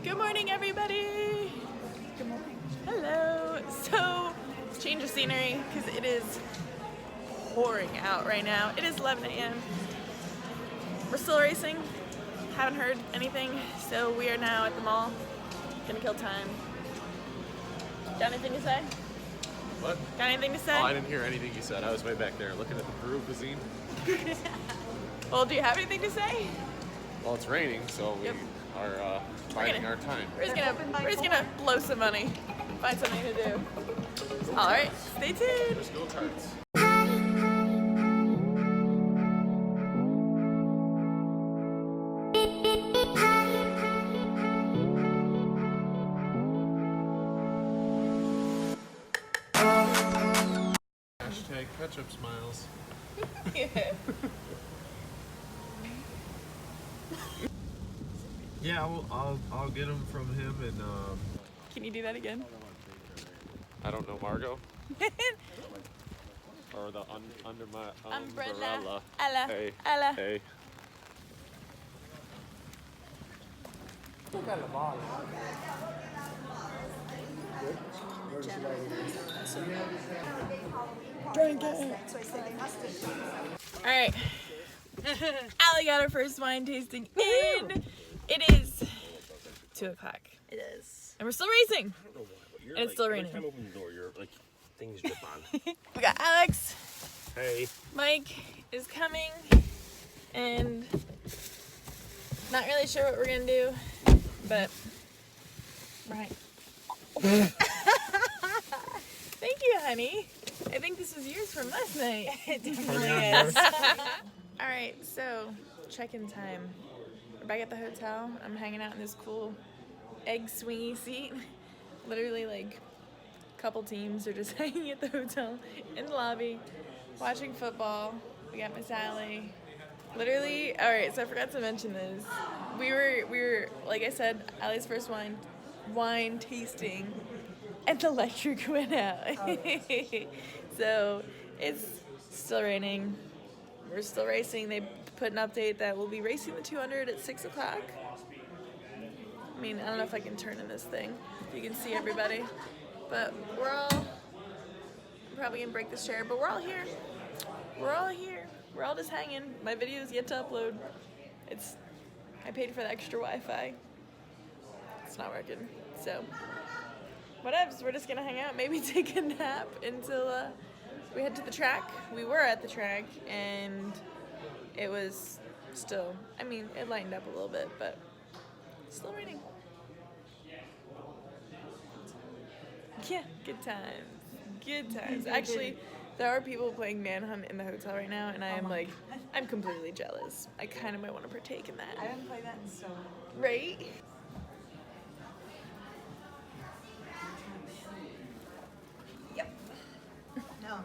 Good morning, everybody. Good morning. Hello. So, change of scenery because it is pouring out right now. It is 11 a.m. We're still racing. Haven't heard anything, so we are now at the mall. Gonna kill time. Got anything to say? What? Got anything to say? Oh, I didn't hear anything you said. I was way back there looking at the Peru cuisine. Well, do you have anything to say? Well, it's raining, so we are biding our time. We're just gonna blow some money, find something to do. All right, stay tuned. There's go-karts. Hashtag ketchup smiles. Yeah, I'll get them from him and Can you do that again? I don't know, Margot. Or the under my umbrella. Ella. Hey. Ella. Hey. Drink it. All right. Allie got her first wine tasting in. It is 2 o'clock. It is. And we're still racing. And it's still raining. Every time I open the door, you're like, things drip on. We got Alex. Hey. Mike is coming. And not really sure what we're going to do. But, right. Thank you, honey. I think this was yours from last night. It definitely is. All right, so check-in time. We're back at the hotel. I'm hanging out in this cool egg swingy seat. Literally, like, a couple teams are just hanging at the hotel in the lobby, watching football. We got Miss Allie. Literally, all right, so I forgot to mention this. We were like I said, Allie's first wine tasting, and the electric went out. So it's still raining. We're still racing. They put an update that we'll be racing the 200 at 6 o'clock. I mean, I don't know if I can turn in this thing. You can see everybody. But I'm probably going to break this chair, but we're all here. We're all here. We're all just hanging. My video's yet to upload. I paid for the extra Wi-Fi. It's not working. So, whatevs. We're just going to hang out, maybe take a nap until we head to the track. We were at the track, and it was still, I mean, it lightened up a little bit, but still raining. Yeah, good times. Good times. Actually, there are people playing Manhunt in the hotel right now, and I'm completely jealous. I kind of might want to partake in that. I haven't played that in so long. Right? Yep. No.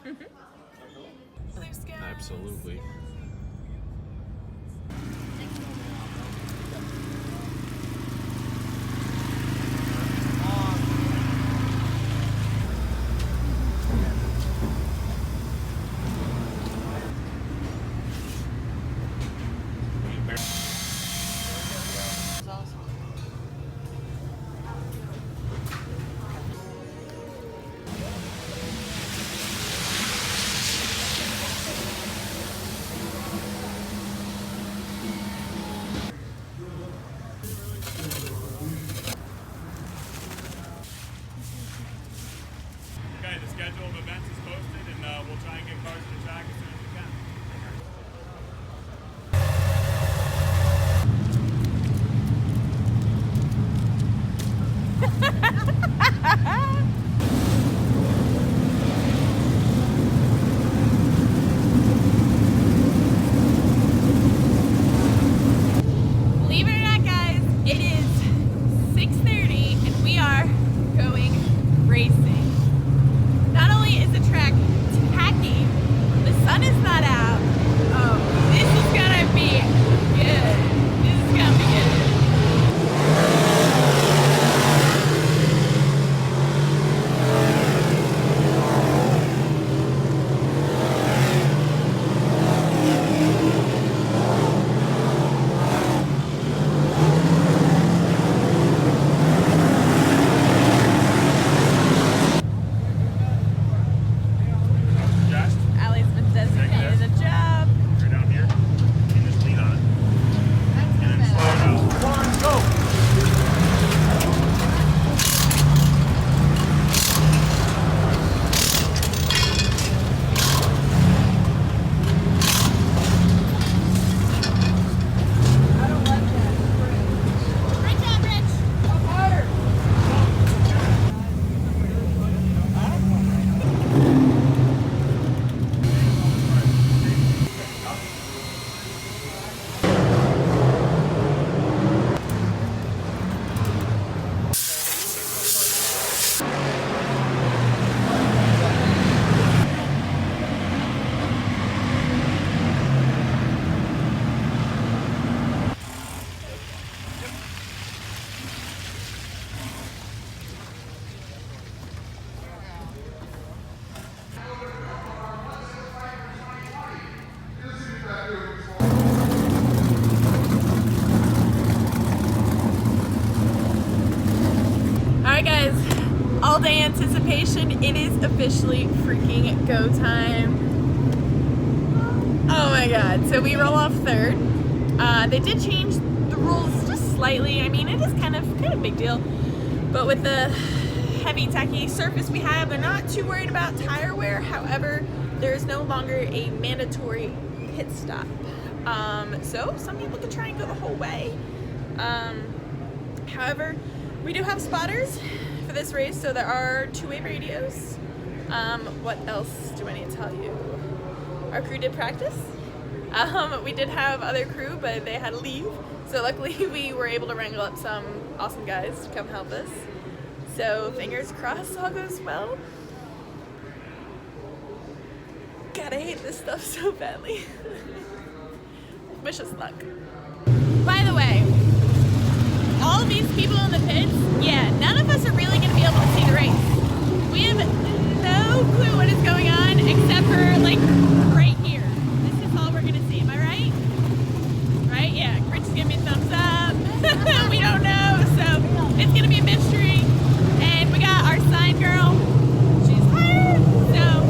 Blue skies. Absolutely. Alright guys, all day anticipation, it is officially freaking go time. Oh my god, so we roll off third. They did change the rules just slightly. I mean, it is kind of a big deal. But with the heavy tacky surface we have, they're not too worried about tire wear. However, there is no longer a mandatory pit stop. So some people could try and go the whole way. However, we do have spotters for this race, so there are two-way radios. What else do I need to tell you? Our crew did practice. We did have other crew, but they had to leave. So luckily we were able to wrangle up some awesome guys to come help us. So fingers crossed all goes well. God, I hate this stuff so badly. Wish us luck. By the way, all of these people in the pits, yeah, none of us are really going to be able to see the race. We have no clue what is going on except for like right here. This is all we're going to see. Am I right? Right? Yeah. Rich is giving me a thumbs up. We don't know, so it's going to be a mystery. And we got our sign girl. She's tired, so.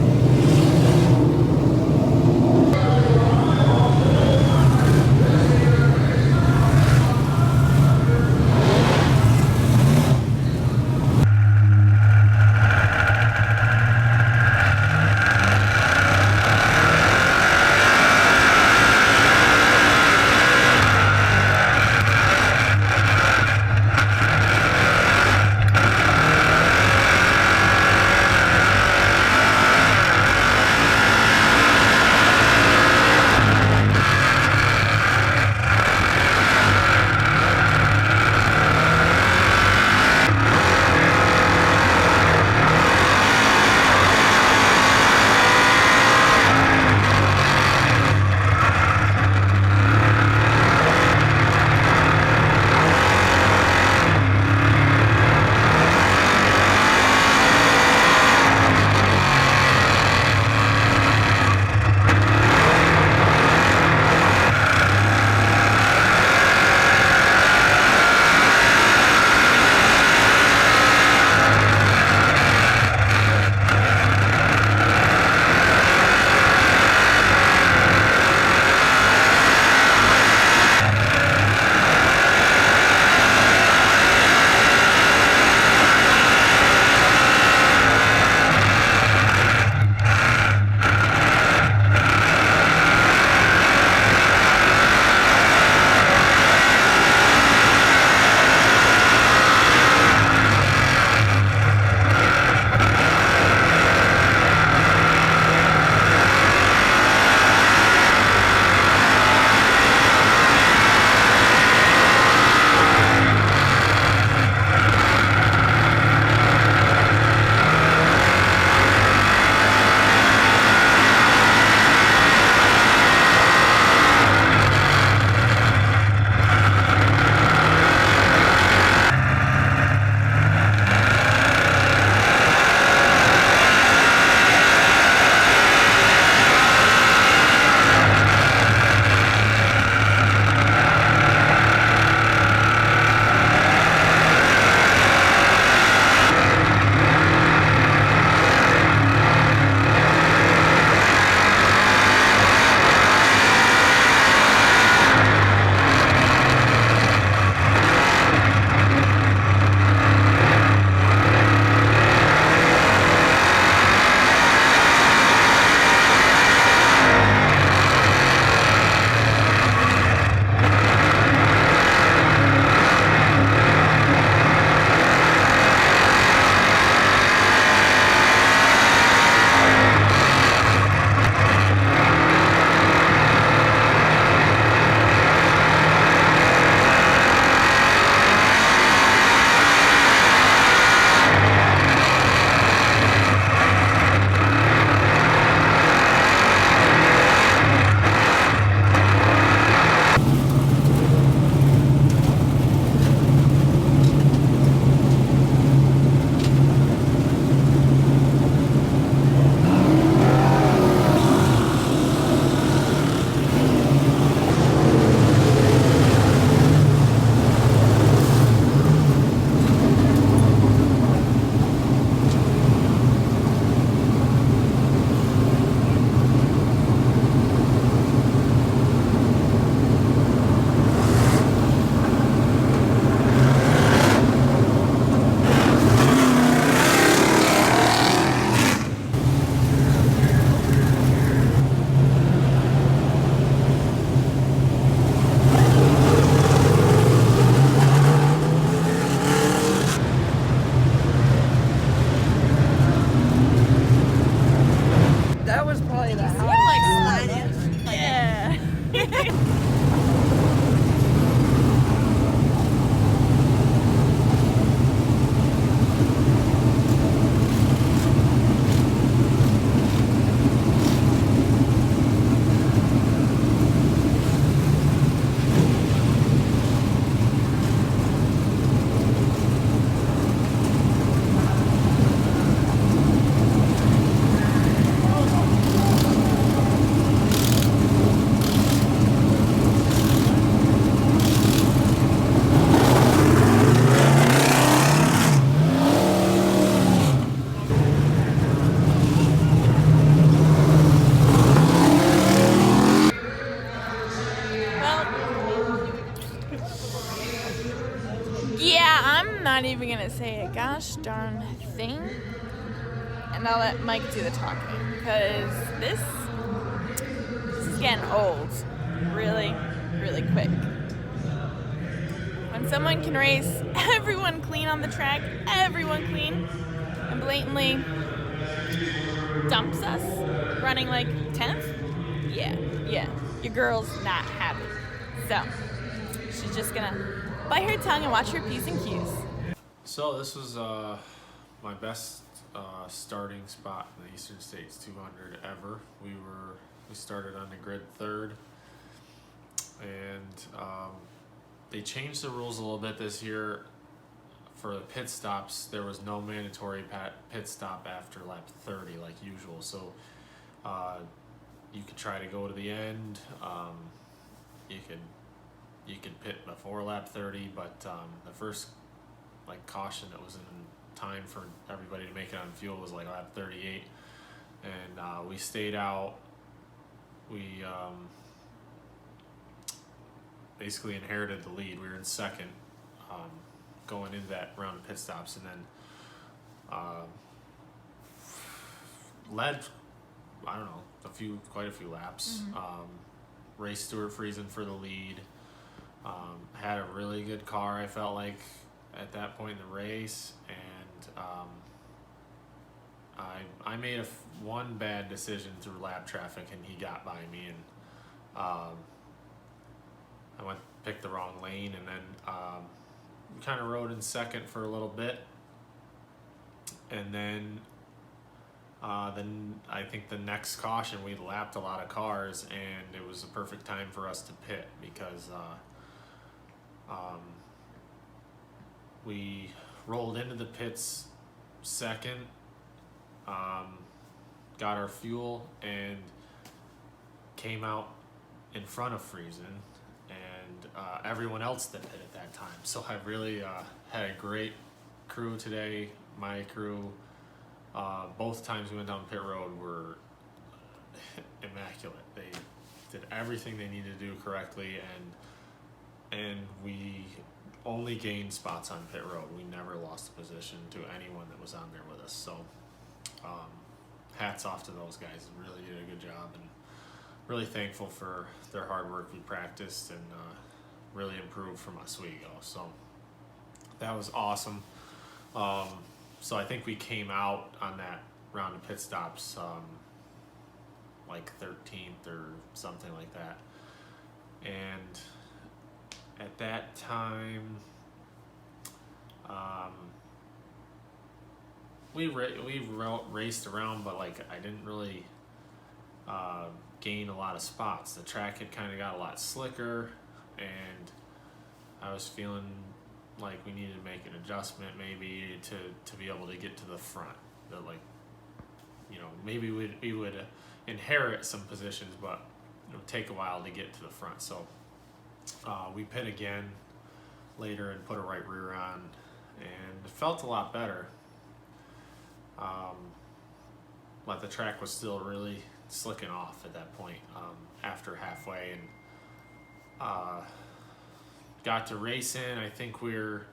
I'm not even gonna say a gosh darn thing, and I'll let Mike do the talking because this is getting old, really, really quick. When someone can race everyone clean on the track, everyone clean, and blatantly dumps us, running like 10th, yeah, your girl's not happy. So she's just gonna bite her tongue and watch her P's and Q's. So this was my best starting spot in the Eastern States 200 ever. We started on the grid third, and they changed the rules a little bit this year. For the pit stops, there was no mandatory pit stop after lap 30 like usual. So you could try to go to the end. You could pit before lap 30, but the first like caution that was in time for everybody to make it on fuel was like lap 38, and we stayed out. We basically inherited the lead. We were in second going into that round of pit stops, and then led, I don't know, quite a few laps. Raced Stuart Friesen for the lead. Had a really good car, I felt like, at that point in the race, and I made one bad decision through lap traffic, and he got by me, and I picked the wrong lane, and then we kind of rode in second for a little bit, and then I think the next caution we lapped a lot of cars, and it was a perfect time for us to pit because we rolled into the pits second, got our fuel, and came out in front of Friesen and everyone else that pit at that time. So I really had a great crew today. My crew, both times we went down pit road, were immaculate. They did everything they needed to do correctly, and we only gained spots on pit road. We never lost a position to anyone that was on there with us. So hats off to those guys. Really did a good job, and really thankful for their hard work. We practiced and really improved from Oswego. So that was awesome. So I think we came out on that round of pit stops like 13th or something like that. And at that time, we raced around, but like I didn't really gain a lot of spots. The track had kind of got a lot slicker, and I was feeling like we needed to make an adjustment maybe to be able to get to the front. That, like, you know, maybe we would inherit some positions, but it would take a while to get to the front. So we pit again later and put a right rear on, and it felt a lot better. But the track was still really slicking off at that point after halfway, and got to racing. I think we were,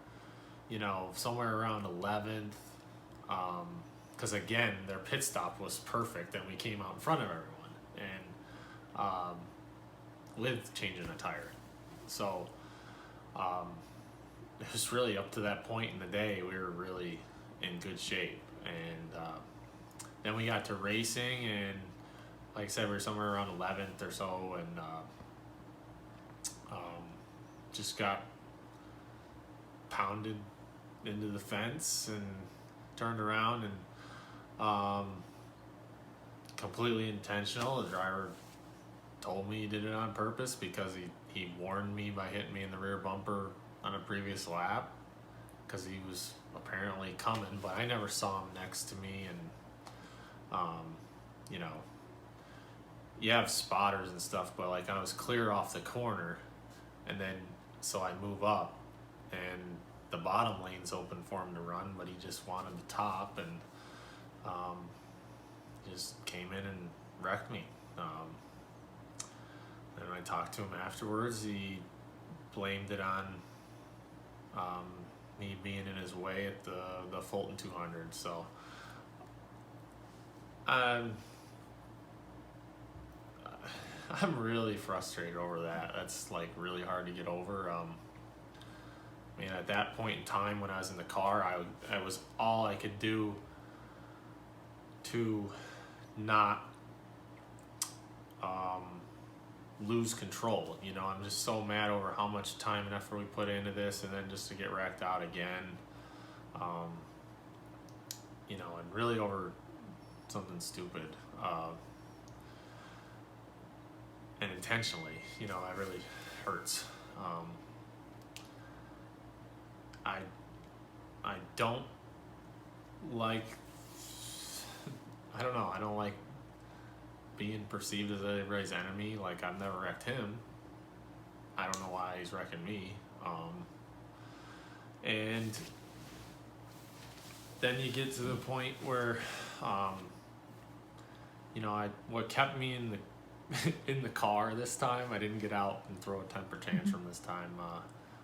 somewhere around 11th, because again, their pit stop was perfect, and we came out in front of everyone, and with changing a tire. So it was really up to that point in the day, we were really in good shape. And then we got to racing, and like I said, we were somewhere around 11th or so, and just got pounded into the fence and turned around, and completely intentional. The driver told me he did it on purpose because he warned me by hitting me in the rear bumper on a previous lap, because he was apparently coming, but I never saw him next to me. And you have spotters and stuff, but like I was clear off the corner, and then so I move up, and the bottom lane's open for him to run, but he just wanted the top, and just came in and wrecked me. And when I talked to him afterwards, he blamed it on me being in his way at the Fulton 200. So I'm really frustrated over that. That's like really hard to get over. I mean, at that point in time when I was in the car, I was all I could do to not lose control. You know, I'm just so mad over how much time and effort we put into this, and then just to get wrecked out again. You know, and really over something stupid. And intentionally, you know, that really hurts. I don't like, I don't know, I don't like being perceived as everybody's enemy. Like, I've never wrecked him. I don't know why he's wrecking me. And then you get to the point where, you know, what kept me in the in the car this time, I didn't get out and throw a temper tantrum this time.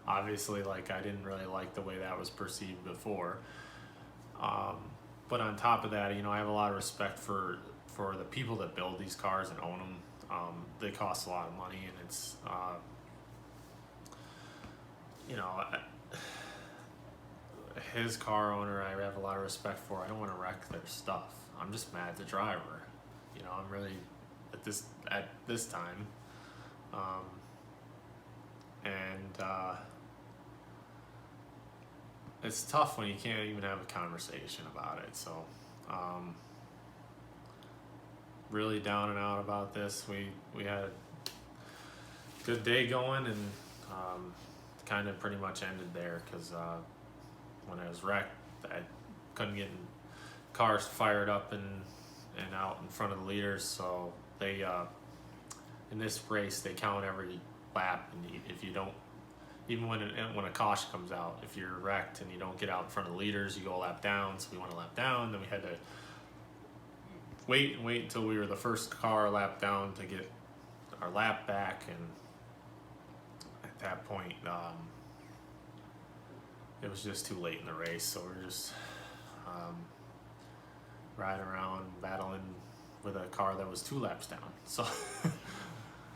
Obviously, like, I didn't really like the way that was perceived before. But on top of that, you know, I have a lot of respect for the people that build these cars and own them. They cost a lot of money, and it's, you know, his car owner, I have a lot of respect for. I don't want to wreck their stuff. I'm just mad at the driver. You know, I'm really at this time, and it's tough when you can't even have a conversation about it. So, really down and out about this. We had a good day going, and kind of pretty much ended there because when I was wrecked, I couldn't get cars fired up and out in front of the leaders. So they in this race they count every lap, and if you don't, even when a caution comes out, if you're wrecked and you don't get out in front of the leaders, you go a lap down. So we went a lap down, then we had to wait until we were the first car lap down to get our lap back. And at that point, it was just too late in the race. So we're just riding around battling with a car that was 2 laps down. So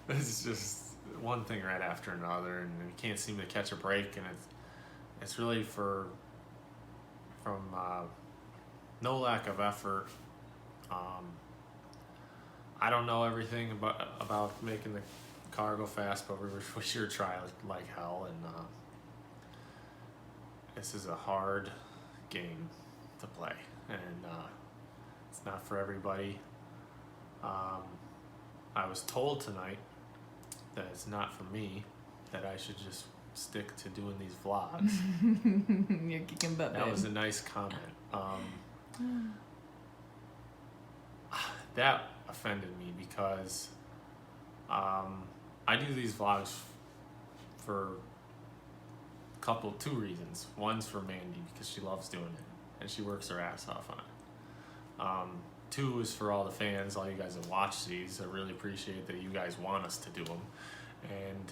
it's just one thing right after another, and we can't seem to catch a break. And it's really from no lack of effort. I don't know everything about making the car go fast, but we sure try like hell. And this is a hard game to play, and it's not for everybody. I was told tonight that it's not for me, that I should just stick to doing these vlogs. You're kicking butt, That babe. was a nice comment. That offended me because I do these vlogs for two reasons. One's for Mandee because she loves doing it and she works her ass off on it. 2 is for all the fans, all you guys that watch these. I really appreciate that you guys want us to do them, and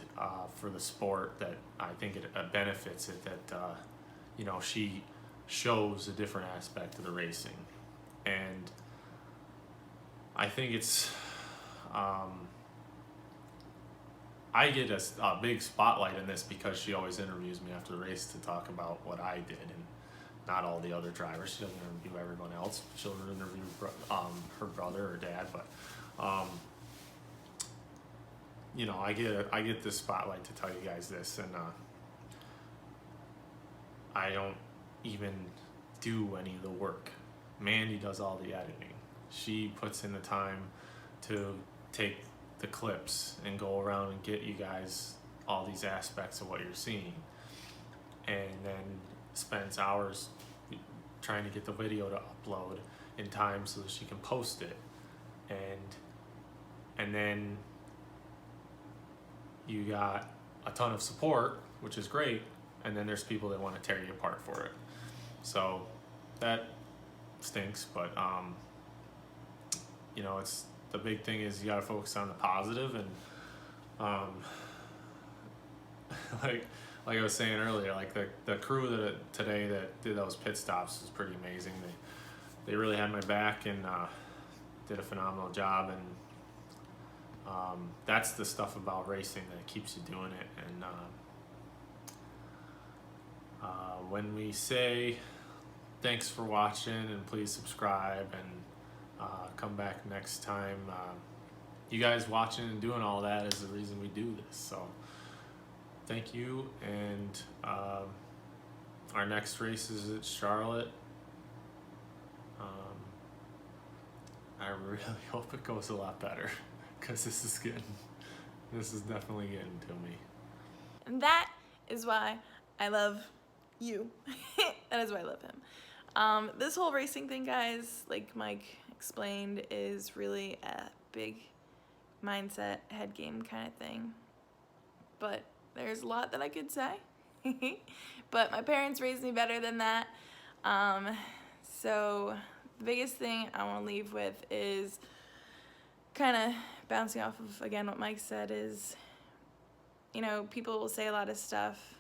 for the sport, that I think it benefits it, that you know, she shows a different aspect of the racing, and I think it's I get a big spotlight in this because she always interviews me after the race to talk about what I did, and not all the other drivers. She doesn't interview everyone else. She'll interview her brother or dad, but you know, I get this spotlight to tell you guys this, and I don't even do any of the work. Mandee does all the editing. She puts in the time to take the clips and go around and get you guys all these aspects of what you're seeing, and then spends hours trying to get the video to upload in time so that she can post it, and then you got a ton of support, which is great, and then there's people that want to tear you apart for it. So that stinks, but you know, it's the big thing is you got to focus on the positive, and like like I was saying earlier, like the crew today that did those pit stops was pretty amazing. They really had my back and did a phenomenal job, and that's the stuff about racing that keeps you doing it. And when we say thanks for watching and please subscribe and come back next time, you guys watching and doing all that is the reason we do this. So thank you, and our next race is at Charlotte. I really hope it goes a lot better, because this is definitely getting to me. And that is why I love you. That is why I love him. This whole racing thing, guys, like Mike explained, is really a big mindset, head game kind of thing. But there's a lot that I could say. But my parents raised me better than that. So the biggest thing I want to leave with is kind of bouncing off of, again, what Mike said is, you know, people will say a lot of stuff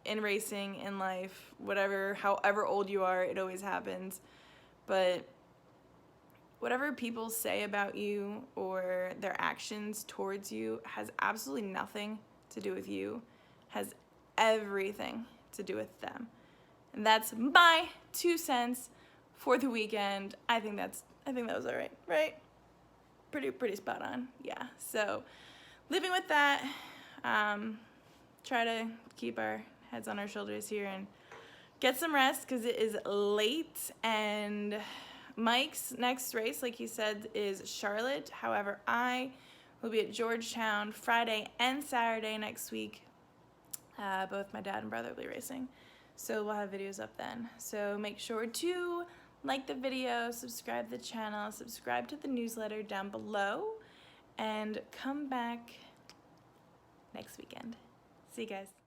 in racing, in life, whatever, however old you are, it always happens. But whatever people say about you or their actions towards you has absolutely nothing to do with you, has everything to do with them. And that's my 2 cents for the weekend. I think that was all right, right? Pretty spot on, yeah. So living with that, try to keep our heads on our shoulders here and get some rest, because it is late. And Mike's next race, like he said, is Charlotte. However, I will be at Georgetown Friday and Saturday next week. Both my dad and brother will be racing, so we'll have videos up then. So make sure to like the video, subscribe to the channel, subscribe to the newsletter down below, and come back next weekend. See you guys.